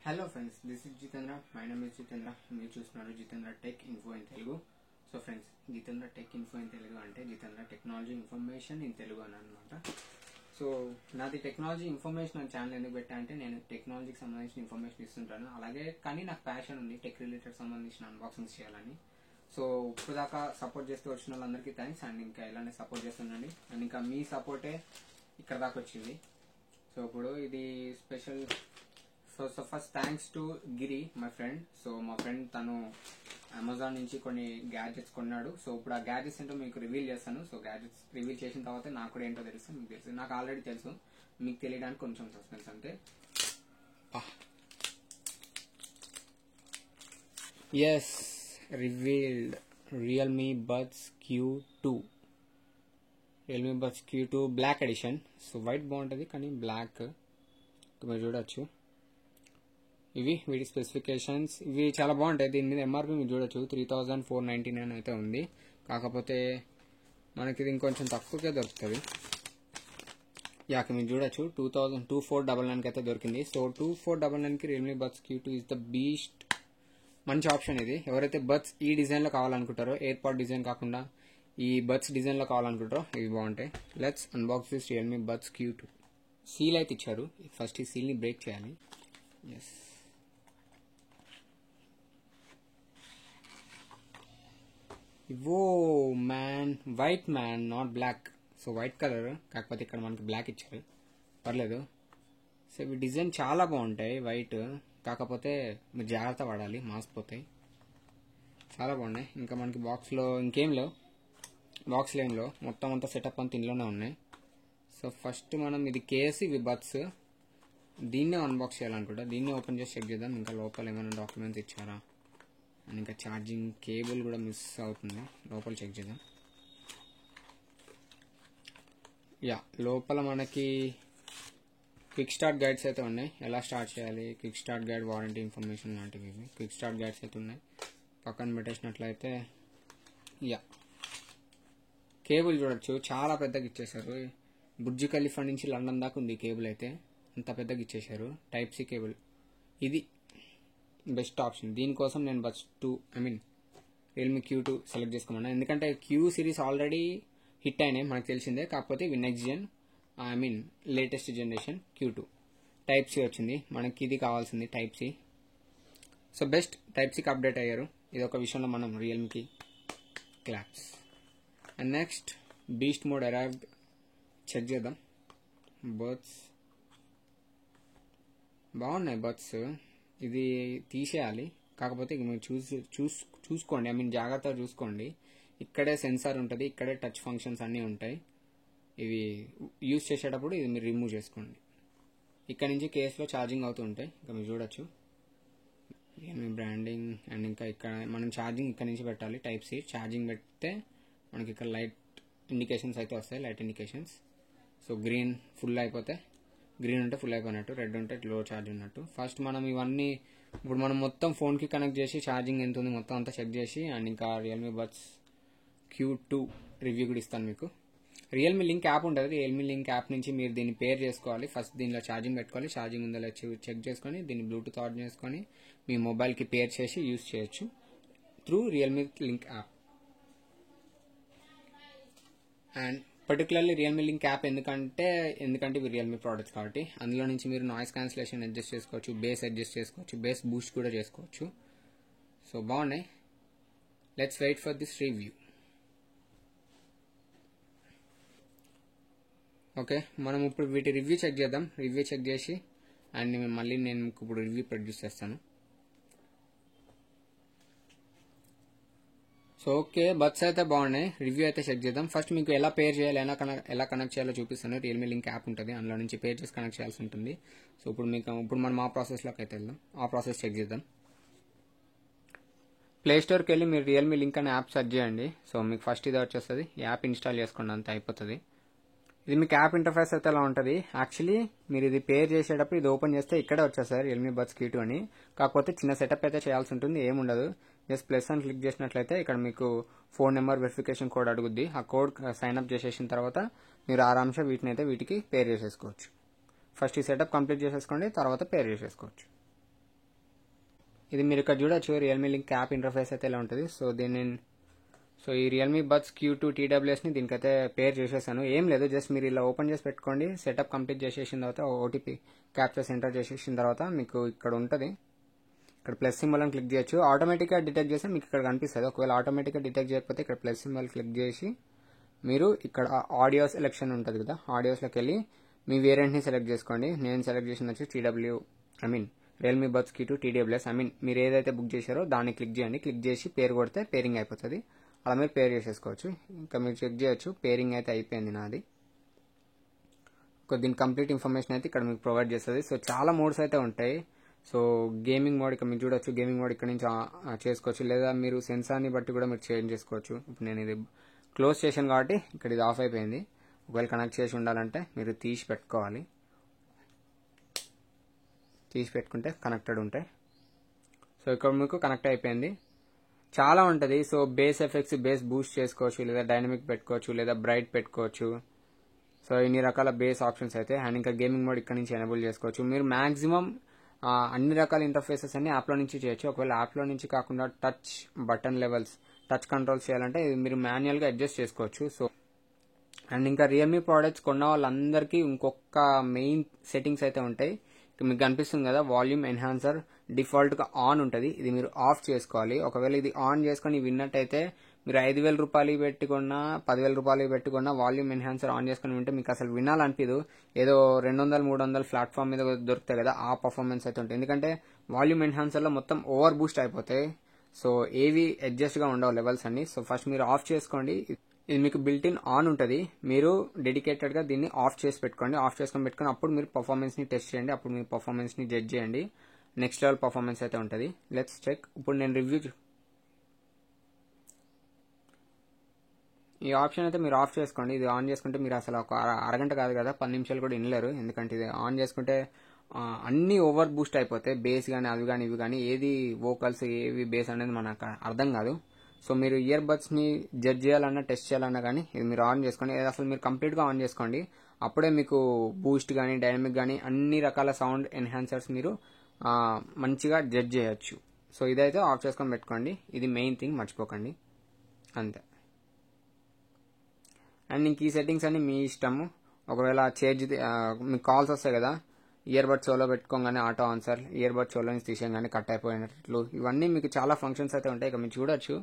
Hello friends, this is Jitendra. My name is Jitendra. మీరు చూస్తున్నారు Jitendra tech info in Telugu. So friends, Jitendra tech info in Telugu అంటే Jitendra technology information in Telugu అని అనమాట. So నాది technology information అని ఛానల్ ఎందుకు పెట్టా అంటే నేను టెక్నాలజీకి సంబంధించిన ఇన్ఫర్మేషన్ ఇస్తుంటాను. అలాగే కానీ నాకు ప్యాషన్ ఉంది టెక్ రిలేటెడ్ సంబంధించిన అన్బాక్సింగ్స్ చేయాలని. సో ఇప్పుడు దాకా సపోర్ట్ చేస్తూ వచ్చిన వాళ్ళందరికీ థ్యాంక్స్. అండ్ ఇంకా ఇలానే సపోర్ట్ చేస్తుండండి. అండ్ ఇంకా మీ సపోర్టే ఇక్కడ దాకా వచ్చింది. సో ఇప్పుడు ఇది special. So first thanks to Giri, my friend. So మా ఫ్రెండ్ తను అమెజాన్ నుంచి కొన్ని గ్యాడ్జెట్స్ కొన్నాడు. సో ఇప్పుడు ఆ గ్యాడ్జెట్స్ ఏంటో మీకు రివీల్ చేస్తాను. సో గ్యాడ్జెట్స్ రివీల్ చేసిన తర్వాత నాకు కూడా ఏంటో తెలుసు, మీకు తెలుసు. నాకు ఆల్రెడీ తెలుసు, మీకు తెలియడానికి కొంచెం సస్పెన్స్ అంతే. Yes, revealed Realme buds Q2. Realme buds Q2 black edition. So white బాగుంటుంది కానీ బ్లాక్ మీరు చూడొచ్చు. ఇవి వీటి స్పెసిఫికేషన్స్. ఇవి చాలా బాగుంటాయి. దీని మీద ఎంఆర్పి మీరు చూడొచ్చు 3499 అయితే ఉంది. కాకపోతే మనకి ఇది ఇంకొంచెం తక్కువకే దొరుకుతుంది. యాక మీరు చూడొచ్చు 2499 అయితే దొరికింది. సో 2499కి Realme buds Q2 is the beast. మంచి ఆప్షన్ ఇది. ఎవరైతే బడ్స్ ఈ డిజైన్లో కావాలనుకుంటారో, ఎయిర్పాడ్ డిజైన్ కాకుండా ఈ బడ్స్ డిజైన్లో కావాలనుకుంటారో ఇవి బాగుంటాయి. Let's unbox this Realme buds Q2. Seal అయితే ఇచ్చారు. ఫస్ట్ ఈ సీల్ని బ్రేక్ చేయాలి. ఎస్, ఇవో man, white man, not black. So white colour, కాకపోతే ఇక్కడ మనకి బ్లాక్ ఇచ్చారు, పర్లేదు. సో ఇవి డిజైన్ చాలా బాగుంటాయి వైట్, కాకపోతే మీరు జాగ్రత్త పడాలి, మాసిపోతాయి. చాలా బాగున్నాయి. ఇంకా మనకి బాక్స్లో ఇంకేం లేవు, బాక్స్లో ఏం లేవు, మొత్తం అంతా సెటప్ అంతా ఇంట్లోనే ఉన్నాయి. సో ఫస్ట్ మనం ఇది కేసు, ఇవి బడ్స్, దీన్నే అన్బాక్స్ చేయాలనుకుంటా. దీన్నే ఓపెన్ చేసి చెక్ చేద్దాం ఇంకా లోపల ఏమైనా డాక్యుమెంట్స్ ఇచ్చారా. అండ్ ఇంకా ఛార్జింగ్ కేబుల్ కూడా మిస్ అవుతుంది, లోపల చెక్ చేద్దాం. యా, లోపల మనకి క్విక్ స్టార్ట్ గైడ్స్ అయితే ఉన్నాయి, ఎలా స్టార్ట్ చేయాలి, quick start guide, warranty information లాంటివి. ఇవి క్విక్ స్టార్ట్ గైడ్స్ అయితే ఉన్నాయి. పక్కన పెట్టేసినట్లయితే యా, కేబుల్ చూడొచ్చు, చాలా పెద్దగా ఇచ్చేసారు. బుర్జ్ ఖలీఫా నుంచి లండన్ దాకా ఉంది కేబుల్ అయితే, అంత పెద్దగా ఇచ్చేసారు. Type C cable. ఇది బెస్ట్ ఆప్షన్. దీనికోసం నేను రియల్మీ Q2 సెలెక్ట్ చేసుకున్నాను. ఎందుకంటే Q సిరీస్ ఆల్రెడీ హిట్ అయినాయి, మనకు తెలిసిందే. కాకపోతే ఇవి next gen, latest generation Q2. Type C వచ్చింది, మనకి ఇది కావాల్సింది type C. So best, type సికి అప్డేట్ అయ్యారు. ఇది ఒక విషయంలో మనం రియల్మీకి claps. And next beast mode arrived. Check చేద్దాం. బర్డ్స్ బాగున్నాయి. బర్డ్స్ ఇది తీసేయాలి, కాకపోతే మీరు చూసుకోండి, జాగ్రత్తగా చూసుకోండి. ఇక్కడే సెన్సార్ ఉంటుంది, ఇక్కడే టచ్ ఫంక్షన్స్ అన్నీ ఉంటాయి. ఇవి యూజ్ చేసేటప్పుడు ఇది మీరు రిమూవ్ చేసుకోండి. ఇక్కడ నుంచి కేసులో ఛార్జింగ్ అవుతూ ఉంటాయి, ఇంకా మీరు చూడొచ్చు రియల్మీ బ్రాండింగ్. అండ్ ఇంకా ఇక్కడ మనం ఛార్జింగ్ ఇక్కడ నుంచి పెట్టాలి. టైప్ సి ఛార్జింగ్ పెడితే మనకి ఇక్కడ లైట్ ఇండికేషన్స్ అయితే వస్తాయి, light indications. So green full అయిపోతే, గ్రీన్ ఉంటే ఫుల్ అయిపోయినట్టు, రెడ్ ఉంటే లో ఛార్జ్ ఉన్నట్టు. ఫస్ట్ మనం ఇవన్నీ ఇప్పుడు మనం మొత్తం ఫోన్కి కనెక్ట్ చేసి ఛార్జింగ్ ఎంత ఉంది మొత్తం అంతా చెక్ చేసి, అండ్ ఇంకా రియల్మీ బడ్స్ Q2 రివ్యూ కూడా ఇస్తాను మీకు. రియల్మీ లింక్ యాప్ ఉంటుంది, రియల్మీ లింక్ యాప్ నుంచి మీరు దీన్ని పేర్ చేసుకోవాలి. ఫస్ట్ దీనిలో ఛార్జింగ్ పెట్టుకోవాలి, ఛార్జింగ్ ఉందో చెక్ చేసుకొని దీన్ని బ్లూటూత్ ఆన్ చేసుకొని మీ మొబైల్కి పేర్ చేసి యూజ్ చేయొచ్చు through Realme link app. And particularly Realme link app ఎందుకంటే ఇవి రియల్మీ ప్రోడక్ట్స్ కాబట్టి అందులో నుంచి మీరు నాయిస్ క్యాన్సిలేషన్ అడ్జస్ట్ చేసుకోవచ్చు, బేస్ అడ్జస్ట్ చేసుకోవచ్చు, బేస్ బూస్ట్ కూడా చేసుకోవచ్చు. సో బాగున్నాయి. Let's wait for this review. Okay, మనం ఇప్పుడు వీటి రివ్యూ చెక్ చేద్దాం. రివ్యూ చెక్ చేసి అండ్ మళ్ళీ నేను ఇప్పుడు రివ్యూ ప్రొడ్యూస్ చేస్తాను. సో ఓకే, బడ్స్ అయితే బాగున్నాయి. రివ్యూ అయితే చెక్ చేద్దాం. ఫస్ట్ మీకు ఎలా పేర్ చేయాలి, ఎలా కనెక్ట్ చేయాలో చూపిస్తాను. రియల్మీ లింక్ యాప్ ఉంటుంది, అందులో నుంచి పేర్ చేసి కనెక్ట్ చేయాల్సి ఉంటుంది. సో ఇప్పుడు మనం ఆ ప్రాసెస్లోకి అయితే వెళ్దాం, ఆ ప్రాసెస్ చెక్ చేద్దాం. ప్లే స్టోర్కి వెళ్ళి మీరు రియల్మీ లింక్ అనే యాప్ సెర్చ్ చేయండి. సో మీకు ఫస్ట్ ఇది వచ్చేస్తుంది, యాప్ ఇన్స్టాల్ చేసుకోండి, అంత అయిపోతుంది. ఇది మీకు యాప్ ఇంటర్ఫేస్ అయితే ఎలా ఉంటుంది. యాక్చువల్లీ మీరు ఇది పేర్ చేసేటప్పుడు ఇది ఓపెన్ చేస్తే ఇక్కడే వచ్చేస్తారు రియల్మీ బడ్స్ Q2 అని. కాకపోతే చిన్న సెటప్ అయితే చేయాల్సి ఉంటుంది, ఏముండదు. జస్ట్ ప్లస్ అని క్లిక్ చేసినట్లయితే ఇక్కడ మీకు ఫోన్ నెంబర్ వెరిఫికేషన్ కోడ్ అడుగుద్ది. ఆ కోడ్ సైన్ అప్ చేసేసిన తర్వాత మీరు ఆరాంశ వీటికి పేర్ చేసేసుకోవచ్చు. ఫస్ట్ ఈ సెటప్ కంప్లీట్ చేసేసుకోండి, తర్వాత పేర్ చేసేసుకోవచ్చు. ఇది మీరు ఇక్కడ చూడొచ్చు రియల్మీ లింక్ యాప్ ఇంటర్ఫేస్ అయితే ఇలా ఉంటుంది. సో ఈ రియల్మీ బడ్స్ Q2 TWS-ని దీనికైతే పేర్ చేసేసాను. ఏం లేదు, జస్ట్ మీరు ఇలా ఓపెన్ చేసి పెట్టుకోండి. సెటప్ కంప్లీట్ చేసేసిన తర్వాత ఓటీపీ క్యాప్చర్స్ ఎంటర్ చేసేసిన తర్వాత మీకు ఇక్కడ ఉంటుంది, ఇక్కడ ప్లస్ సింబల్ అని క్లిక్ చేయొచ్చు. ఆటోమేటిక్గా డిటెక్ట్ చేస్తే మీకు ఇక్కడ కనిపిస్తుంది. ఒకవేళ ఆటోమేటిక్గా డిటెక్ట్ చేయకపోతే ఇక్కడ ప్లస్ సింబల్ క్లిక్ చేసి మీరు ఇక్కడ ఆడియో సెలెక్షన్ ఉంటుంది కదా, ఆడియోస్లోకి వెళ్ళి మీ వేరియంట్ని సెలెక్ట్ చేసుకోండి. నేను సెలెక్ట్ చేసిన వచ్చి రియల్మీ బడ్స్ Q2 TWS. మీరు ఏదైతే బుక్ చేశారో దాన్ని క్లిక్ చేయండి. క్లిక్ చేసి పేరు కొడితే పేరింగ్ అయిపోతుంది. అలా మీరు పేర్ చేసేసుకోవచ్చు. ఇంకా మీరు చెక్ చేయొచ్చు, పేరింగ్ అయితే అయిపోయింది నాది. దీని కంప్లీట్ ఇన్ఫర్మేషన్ అయితే ఇక్కడ మీకు ప్రొవైడ్ చేస్తుంది. సో చాలా మోడ్స్ అయితే ఉంటాయి. సో గేమింగ్ మోడ్ ఇక్కడ మీరు చూడొచ్చు, గేమింగ్ మోడ్ ఇక్కడ నుంచి చేసుకోవచ్చు, లేదా మీరు సెన్సార్ని బట్టి కూడా మీరు చేంజ్ చేసుకోవచ్చు. ఇప్పుడు నేను ఇది క్లోజ్ చేశాను కాబట్టి ఇక్కడ ఇది ఆఫ్ అయిపోయింది. ఒకవేళ కనెక్ట్ చేసి ఉండాలంటే మీరు తీసి పెట్టుకోవాలి. తీసి పెట్టుకుంటే కనెక్టెడ్ ఉంటాయి. సో ఇక్కడ మీకు కనెక్ట్ అయిపోయింది. చాలా ఉంటుంది. So base effects, base Boost చేసుకోవచ్చు, లేదా డైనమిక్ పెట్టుకోవచ్చు, లేదా బ్రైట్ పెట్టుకోవచ్చు. సో ఇన్ని రకాల బేస్ ఆప్షన్స్ అయితే. అండ్ ఇంకా గేమింగ్ మోడ్ ఇక్కడ నుంచి ఎనేబుల్ చేసుకోవచ్చు. మీరు మాక్సిమం అన్ని రకాల ఇంటర్ఫేసెస్ అన్ని యాప్లో నుంచి చేయొచ్చు. ఒకవేళ యాప్లో నుంచి కాకుండా touch button levels, touch controls చేయాలంటే మీరు మాన్యువల్గా అడ్జస్ట్ చేసుకోవచ్చు. సో అండ్ ఇంకా రియల్మీ ప్రోడక్ట్స్ కొన్న వాళ్ళందరికీ ఇంకొక మెయిన్ సెట్టింగ్స్ అయితే ఉంటాయి. మీకు కనిపిస్తుంది కదా, వాల్యూమ్ ఎన్హాన్సర్ డిఫాల్ట్గా ఆన్ ఉంటుంది. ఇది మీరు ఆఫ్ చేసుకోవాలి. ఒకవేళ ఇది ఆన్ చేసుకొని విన్నట్టయితే మీరు 5,000 రూపాయలు పెట్టుకున్నా 10,000 రూపాయలు పెట్టుకున్నా వాల్యూమ్ ఎన్హాన్సర్ ఆన్ చేసుకుని వింటే మీకు అసలు వినాలనిపిదు. ఏదో 200-300 ప్లాట్ఫామ్ మీద దొరుకుతాయి కదా, ఆ పర్ఫార్మెన్స్ అయితే ఉంటుంది. ఎందుకంటే వాల్యూమ్ ఎన్హాన్సర్లో మొత్తం ఓవర్ బూస్ట్ అయిపోతాయి. సో ఏవి అడ్జస్ట్గా ఉండవు లెవెల్స్ అన్ని. సో ఫస్ట్ మీరు ఆఫ్ చేసుకోండి. ఇది మీకు బిల్ట్ ఇన్ ఆన్ ఉంటుంది. మీరు డెడికేటెడ్గా దీన్ని ఆఫ్ చేసి పెట్టుకోండి. ఆఫ్ చేసుకొని పెట్టుకుని అప్పుడు మీరు పర్ఫార్మెన్స్ని టెస్ట్ చేయండి. అప్పుడు మీరు పర్ఫార్మెన్స్ని జడ్జ్ చేయండి. నెక్స్ట్ లెవెల్ పర్ఫార్మెన్స్ అయితే ఉంటుంది. Let's check. ఇప్పుడు నేను రివ్యూ ఈ ఆప్షన్ అయితే మీరు ఆఫ్ చేసుకోండి. ఇది ఆన్ చేసుకుంటే మీరు అసలు ఒక అరగంట కాదు కదా, 10 నిమిషాలు కూడా వినలేరు. ఎందుకంటే ఇది ఆన్ చేసుకుంటే అన్ని ఓవర్ బూస్ట్ అయిపోతాయి. బేస్ కానీ అవి కానీ ఇవి కానీ, ఏది వోకల్స్ ఏవి బేస్ అనేది మనకు అర్థం కాదు. సో మీరు ఇయర్ బడ్స్ని జడ్జ్ చేయాలన్నా టెస్ట్ చేయాలన్నా కానీ ఇది మీరు ఆన్ చేసుకోండి. అసలు మీరు కంప్లీట్గా ఆన్ చేసుకోండి. అప్పుడే మీకు బూస్ట్ కానీ డైనమిక్ కానీ అన్ని రకాల సౌండ్ ఎన్హాన్సర్స్ మీరు మంచిగా జడ్జ్ చేయొచ్చు. సో ఇదైతే ఆఫ్ చేసుకొని పెట్టుకోండి. ఇది మెయిన్ థింగ్, మర్చిపోకండి. అంతే. అండ్ ఇంక ఈ సెట్టింగ్స్ అన్ని మీ ఇష్టము. ఒకవేళ మీకు కాల్స్ వస్తాయి కదా, ఇయర్ బడ్స్ సోలో పెట్టుకోగానే ఆటో ఆన్సర్, ఇయర్ బడ్స్ సోలో నుంచి తీసేయగానే కట్ అయిపోయినట్లు, ఇవన్నీ మీకు చాలా ఫంక్షన్స్ అయితే ఉంటాయి. ఇక మీరు చూడొచ్చు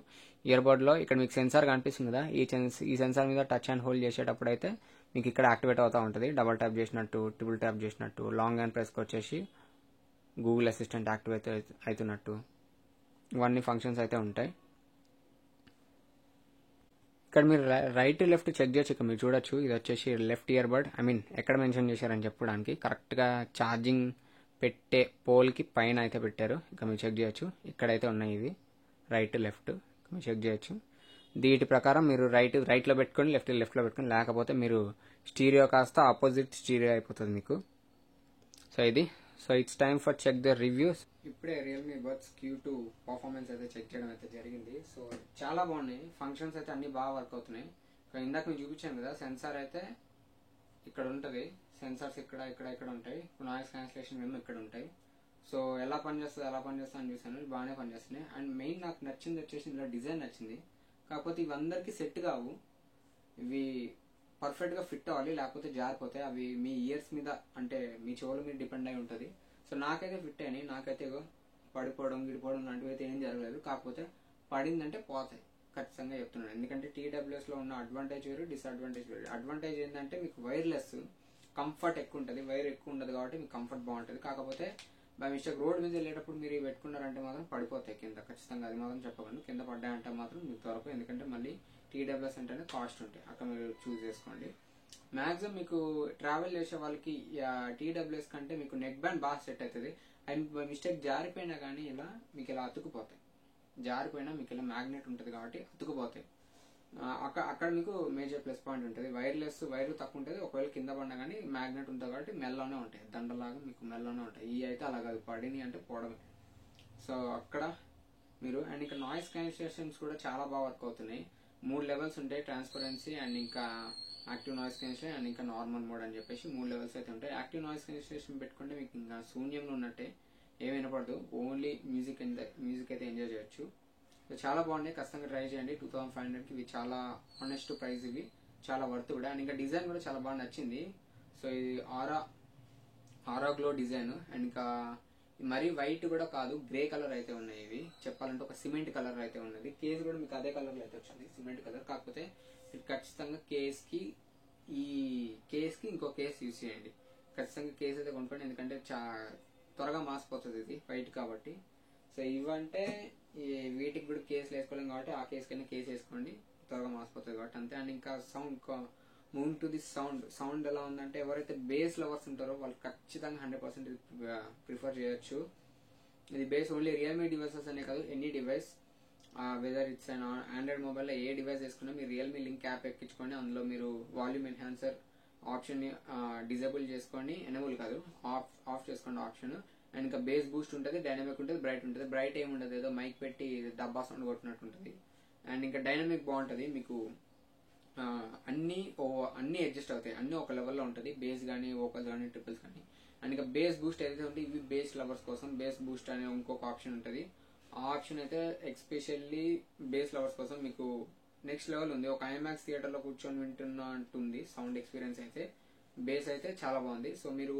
ఇయర్ బడ్లో ఇక్కడ మీకు సెన్సార్ కనిపిస్తుంది కదా, ఈ సెన్సార్ మీద టచ్ అండ్ హోల్డ్ చేసేటప్పుడు అయితే మీకు ఇక్కడ యాక్టివేట్ అవుతూ ఉంటుంది. డబల్ ట్యాప్ చేసినట్టు, ట్రిపుల్ ట్యాప్ చేసినట్టు, లాంగ్ అండ్ ప్రెస్కి వచ్చేసి గూగుల్ అసిస్టెంట్ యాక్టివేట్ అవుతున్నట్టు, ఇవన్నీ ఫంక్షన్స్ అయితే ఉంటాయి. ఇక్కడ మీరు రైట్ లెఫ్ట్ చెక్ చేయొచ్చు. ఇక్కడ మీరు చూడొచ్చు, ఇది వచ్చేసి లెఫ్ట్ ఇయర్ బడ్. ఎక్కడ మెన్షన్ చేశారని చెప్పడానికి కరెక్ట్గా ఛార్జింగ్ పెట్టే పోల్కి పైన అయితే పెట్టారు. ఇక మీరు చెక్ చేయొచ్చు. ఇక్కడైతే ఉన్నాయి ఇవి రైట్ లెఫ్ట్, మీరు చెక్ చేయొచ్చు. వీటి ప్రకారం మీరు రైట్లో పెట్టుకొని లెఫ్ట్లో పెట్టుకొని, లేకపోతే మీరు స్టీరియో కాస్త ఆపోజిట్ స్టీరియో అయిపోతుంది మీకు. So it's time for check the reviews. ఇప్పుడే రియల్మీ బడ్స్ Q2 పర్ఫార్మెన్స్ అయితే చెక్ చేయడం అయితే జరిగింది. సో చాలా బాగున్నాయి. ఫంక్షన్స్ అయితే అన్ని బాగా వర్క్ అవుతున్నాయి. ఇందాక నేను చూపించాను కదా, సెన్సార్ అయితే ఇక్కడ ఉంటుంది. సెన్సార్స్ ఇక్కడ ఉంటాయి. నాయిస్ క్యాన్సిలేషన్ మేము ఇక్కడ ఉంటాయి. సో ఎలా పనిచేస్తుంది అని చూసాను. బాగానే పనిచేస్తున్నాయి. అండ్ మెయిన్ నాకు నచ్చింది వచ్చేసి ఇలా డిజైన్ నచ్చింది. కాకపోతే ఇవి అందరికీ సెట్ కావు. ఇవి పర్ఫెక్ట్గా ఫిట్ అవ్వాలి, లేకపోతే జారిపోతాయి. అవి మీ ఇయర్స్ మీద, అంటే మీ చెవుల మీద డిపెండ్ అయి ఉంటుంది. సో నాకైతే ఫిట్ అయినాయి. నాకైతే పడిపోవడం గిడిపోవడం లాంటివి అయితే ఏం జరగలేదు. కాకపోతే పడిందంటే పోతాయి ఖచ్చితంగా చెప్తున్నాను. ఎందుకంటే TWSలో ఉన్న అడ్వాంటేజ్ వేరు, డిసడ్వాంటేజ్ వేరు. అడ్వాంటేజ్ ఏంటంటే మీకు వైర్లెస్ కంఫర్ట్ ఎక్కువ ఉంటుంది. వైర్ ఎక్కువ ఉండదు కాబట్టి మీకు కంఫర్ట్ బాగుంటుంది. కాకపోతే బై మిస్టేక్ రోడ్ మీద వెళ్ళేటప్పుడు మీరు పెట్టుకున్నారంటే మాత్రం పడిపోతాయి కింద. ఖచ్చితంగా అది మాత్రం చెప్పగలను. కింద పడ్డాయంటే మాత్రం మీకు దొరకవు. ఎందుకంటే మళ్ళీ TWS అంటేనే కాస్ట్ ఉంటాయి. అక్కడ మీరు చూస్ చేసుకోండి. మ్యాక్సిమం మీకు ట్రావెల్ చేసే వాళ్ళకి TWS కంటే మీకు నెక్ బ్యాండ్ బాగా సెట్ అవుతుంది. అండ్ మిస్టేక్ జారిపోయినా కానీ ఇలా మీకు ఇలా అతుకుపోతాయి. జారిపోయినా మీకు ఇలా మ్యాగ్నెట్ ఉంటుంది కాబట్టి అతుకుపోతాయి. అక్కడ మీకు మేజర్ ప్లస్ పాయింట్ ఉంటుంది. వైర్ తక్కువ ఉంటుంది. ఒకవేళ కింద పడినా కానీ మ్యాగ్నెట్ ఉంటుంది కాబట్టి మెల్లనే ఉంటాయి. దండలాగా మీకు మెల్లనే ఉంటాయి. ఈ అయితే అలా కాదు, పడిని అంటే పోవడమే. సో అక్కడ మీరు అండ్ ఇంకా నాయిస్ క్యాన్సిలేషన్స్ కూడా చాలా బాగా వర్క్ అవుతున్నాయి. 3 లెవెల్స్ ఉంటాయి, ట్రాన్స్పరెన్సీ అండ్ ఇంకా యాక్టివ్ నాయిస్ క్యాన్సిలేషన్ అండ్ ఇంకా నార్మల్ మోడ్ అని చెప్పేసి 3 లెవెల్స్ అయితే ఉంటాయి. యాక్టివ్ నాయిస్ క్యాన్సిలేషన్ పెట్టుకుంటే మీకు ఇంకా శూన్యంలో ఉన్నట్టే. ఏం వినపడదు, ఓన్లీ మ్యూజిక్ అయితే ఎంజాయ్ చేయొచ్చు. సో చాలా బాగున్నాయి, ఖచ్చితంగా ట్రై చేయండి. 2500కి ఇవి చాలా ఆనెస్ట్ ప్రైస్, ఇవి చాలా వర్త్ కూడా. అండ్ ఇంకా డిజైన్ కూడా చాలా బాగా నచ్చింది. సో ఇది ఆరా గ్లో డిజైన్. అండ్ ఇంకా మరీ వైట్ కూడా కాదు, గ్రే కలర్ అయితే ఉన్నాయి ఇవి. చెప్పాలంటే ఒక సిమెంట్ కలర్ అయితే ఉన్నది. కేస్ కూడా మీకు అదే కలర్ లో అయితే వచ్చింది, సిమెంట్ కలర్. కాకపోతే ఇది ఖచ్చితంగా కేస్ కి ఇంకో కేస్ యూజ్ చేయండి. ఖచ్చితంగా కేస్ అయితే కొనుక్కోండి, ఎందుకంటే త్వరగా మాసిపోతుంది ఇది వైట్ కాబట్టి. సో ఇవంటే వీటికి కూడా కేసులు వేసుకోలేం కాబట్టి ఆ కేసు కన్నా కేసు వేసుకోండి, త్వరగా మాసిపోతుంది కాబట్టి అంతే. అండ్ ఇంకా మూవింగ్ టు ది సౌండ్ ఎలా ఉందంటే, ఎవరైతే బేస్ లవర్స్ ఉంటారో వాళ్ళు ఖచ్చితంగా 100% ప్రిఫర్ చేయొచ్చు. ఇది బేస్ ఓన్లీ రియల్మీ డివైసెస్ అనే కాదు, any device, whether it's and Android మొబైల్లో ఏ డివైస్ వేసుకున్నా మీరు రియల్మీ లింక్ యాప్ ఎక్కించుకోండి. అందులో మీరు వాల్యూమ్ ఎన్హాన్సర్ ఆప్షన్ ని డిజేబుల్ చేసుకోండి, ఎనేబుల్ కాదు, ఆఫ్ చేసుకోండి ఆప్షన్. అండ్ ఇంకా బేస్ బూస్ట్ ఉంటుంది, డైనమిక్ ఉంటుంది, బ్రైట్ ఉంటుంది. బ్రైట్ ఏమి ఉండదు, ఏదో మైక్ పెట్టి డబ్బా సౌండ్ కొట్టినట్టు ఉంటుంది. అండ్ ఇంకా డైనమిక్ బాగుంటుంది, మీకు అన్ని అడ్జస్ట్ అవుతాయి, అన్ని ఒక లెవెల్లో ఉంటుంది. బేస్ కానీ, వోకల్స్ కానీ, ట్రిపుల్స్ కానీ. అండ్ ఇంకా బేస్ బూస్ట్ ఏదైతే ఉంటే ఇవి బేస్ లవర్స్ కోసం బేస్ బూస్ట్ అనే ఇంకొక ఆప్షన్ ఉంటుంది. ఆ ఆప్షన్ అయితే ఎక్స్పెషల్లీ బేస్ లవర్స్ కోసం మీకు నెక్స్ట్ లెవెల్ ఉంది. ఒక ఐమాక్స్ థియేటర్ లో కూర్చొని వింటున్నట్టుంది సౌండ్ ఎక్స్పీరియన్స్ అయితే. బేస్ అయితే చాలా బాగుంది. సో మీరు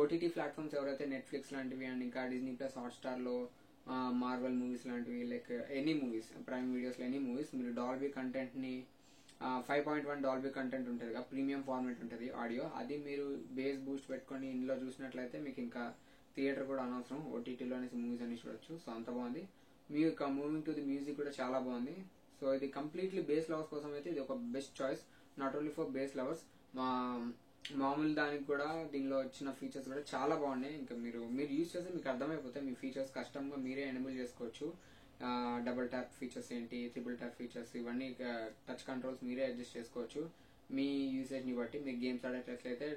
ఓటీటీ ప్లాట్ఫామ్స్ ఎవరైతే నెట్ఫ్లిక్స్ లాంటివి అండ్ ఇంకా డిజ్నీ ప్లస్ హాట్స్టార్ లో మార్వెల్ మూవీస్ లాంటివి, like any movies, prime videos లో ఎనీ మూవీస్, మీరు డాల్బీ కంటెంట్ ని 5.1 డాల్బీ కంటెంట్ ఉంటుంది కదా, ప్రీమియం ఫార్మేట్ ఉంటుంది ఆడియో, అది మీరు బేస్ బూస్ట్ పెట్టుకొని ఇందులో చూసినట్లయితే మీకు ఇంకా థియేటర్ కూడా అనవసరం, ఓటీటీలోనే మూవీస్ అన్ని చూడొచ్చు. సో అంత బాగుంది. మీకు మూవింగ్ టు ది మ్యూజిక్ కూడా చాలా బాగుంది. సో ఇది కంప్లీట్లీ బేస్ లవర్స్ కోసం అయితే ఇది ఒక best choice, not only for base lovers. మామూలు దానికి కూడా దీనిలో వచ్చిన ఫీచర్స్ కూడా చాలా బాగున్నాయి. ఇంకా మీరు యూజ్ చేస్తే మీకు అర్థమైపోతాయి. మీ ఫీచర్స్ కస్టమ్గా మీరే ఎనేబుల్ చేసుకోవచ్చు. డబుల్ ట్యాప్ ఫీచర్స్ ఏంటి, ట్రిపుల్ ట్యాప్ ఫీచర్స్, ఇవన్నీ టచ్ కంట్రోల్స్ మీరే అడ్జస్ట్ చేసుకోవచ్చు మీ యూసేజ్ ని బట్టి. మీరు గేమ్స్ ఆడేటట్లయితే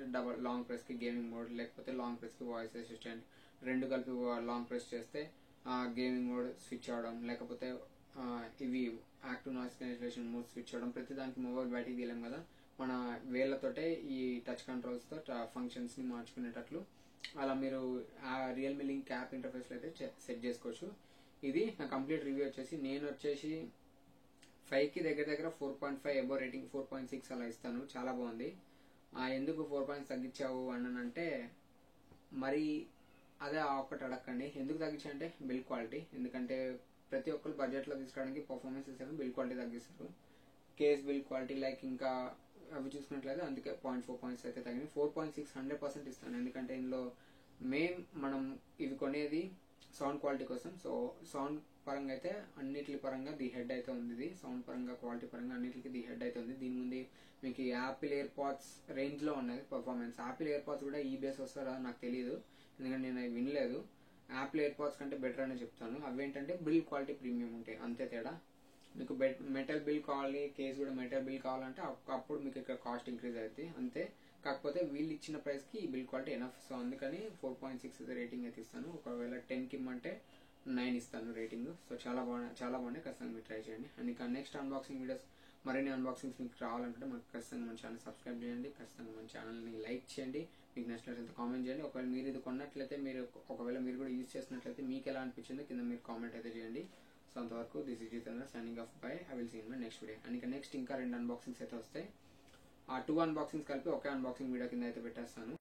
లాంగ్ ప్రెస్ కి గేమింగ్ మోడ్, లేకపోతే లాంగ్ ప్రెస్ కి వాయిస్ అసిస్టెంట్, రెండు కలిపి లాంగ్ ప్రెస్ చేస్తే గేమింగ్ మోడ్ స్విచ్ అవడం, లేకపోతే ఇవి active noise cancellation mode switch అవడం. ప్రతి దానికి మొబైల్ బయటికి తీయలేం కదా, మన వేళ్లతోటే ఈ టచ్ కంట్రోల్స్ తో ఫంక్షన్స్ ని మార్చుకునేటట్లు అలా మీరు రియల్మీ లింక్ యాప్ ఇంటర్ఫేస్ లో అయితే సెట్ చేసుకోవచ్చు. ఇది నా కంప్లీట్ రివ్యూ వచ్చేసి, నేను వచ్చేసి 5 కి దగ్గర 4.5 ఎబో రేటింగ్, 4.6 అలా ఇస్తాను. చాలా బాగుంది. ఎందుకు 4 పాయింట్స్ తగ్గించావు అన్నానంటే, మరి అదే ఒక్కటి అడగండి ఎందుకు తగ్గించానంటే బిల్డ్ క్వాలిటీ. ఎందుకంటే ప్రతి ఒక్కరు బడ్జెట్ లో తీసుకోవడానికి పర్ఫార్మెన్స్ ఇస్తారు, బిల్డ్ క్వాలిటీ తగ్గిస్తారు. కేస్ బిల్డ్ క్వాలిటీ లైక్ ఇంకా అవి చూసుకున్నట్లయితే అందుకే 0.4 పాయింట్స్ అయితే తగ్గింది. 4.6 100% ఇస్తాను, ఎందుకంటే ఇందులో మనం ఇవి కొనేది సౌండ్ క్వాలిటీ కోసం. సో సౌండ్ పరంగా అయితే అన్నిటి పరంగా ది హెడ్ అయితే ఉంది, ఇది సౌండ్ పరంగా క్వాలిటీ పరంగా అన్నిటికీ ది హెడ్ అయితే ఉంది. దీని ముందు మీకు యాపిల్ ఎయిర్ పాడ్స్ రేంజ్ లో ఉన్నది పర్ఫార్మెన్స్. యాపిల్ ఎయిర్ పాడ్స్ కూడా ఈ బేస్ వస్తారా నాకు తెలియదు, ఎందుకంటే నేను అవి వినలేదు. యాపిల్ ఎయిర్ పాడ్స్ కంటే బెటర్ అనే చెప్తాను. అవేంటంటే బిల్డ్ క్వాలిటీ ప్రీమియం ఉంటాయి, అంతే తేడా. మీకు మెటల్ బిల్ కావాలి, కేస్ కూడా మెటల్ బిల్ కావాలంటే అప్పుడు మీకు ఇక్కడ కాస్ట్ ఇంక్రీజ్ అవుతుంది అంతే. కాకపోతే వీళ్ళు ఇచ్చిన ప్రైస్ కి ఈ బిల్ క్వాలిటీ ఎనఫ్. సో అందుకని 4.6 రేటింగ్ అయితే ఇస్తాను. ఒకవేళ 10 కి ఇమ్మంటే 9 ఇస్తాను రేటింగ్. సో చాలా బాగున్నాయి, ఖచ్చితంగా మీరు ట్రై చేయండి. అండ్ ఇంకా నెక్స్ట్ అన్బాక్సింగ్ వీడియోస్, మరిన్ని అన్బాక్సింగ్స్ మీకు రావాలంటే మనకు ఖచ్చితంగా మన ఛానల్ సబ్స్క్రైబ్ చేయండి, ఖచ్చితంగా మన ఛానల్ని లైక్ చేయండి, మీకు నచ్చినట్లయితే కామెంట్ చేయండి. ఒకవేళ మీరు ఇది కొన్నట్లయితే, ఒకవేళ మీరు కూడా యూజ్ చేసినట్లయితే మీకు ఎలా అనిపించిందో కింద మీరు కామెంట్ అయితే చేయండి. సో అంతవరకు this is Jitendra signing off bye. I will see in my next video. And ఇంకా నెక్స్ట్ ఇంకా 2 అన్బాక్సింగ్స్ అయితే వస్తాయి. ఆ 2 అన్బాక్సింగ్స్ కలిపి ఒకే అన్బాక్సింగ్ వీడియో కింద అయితే పెట్టేస్తాను.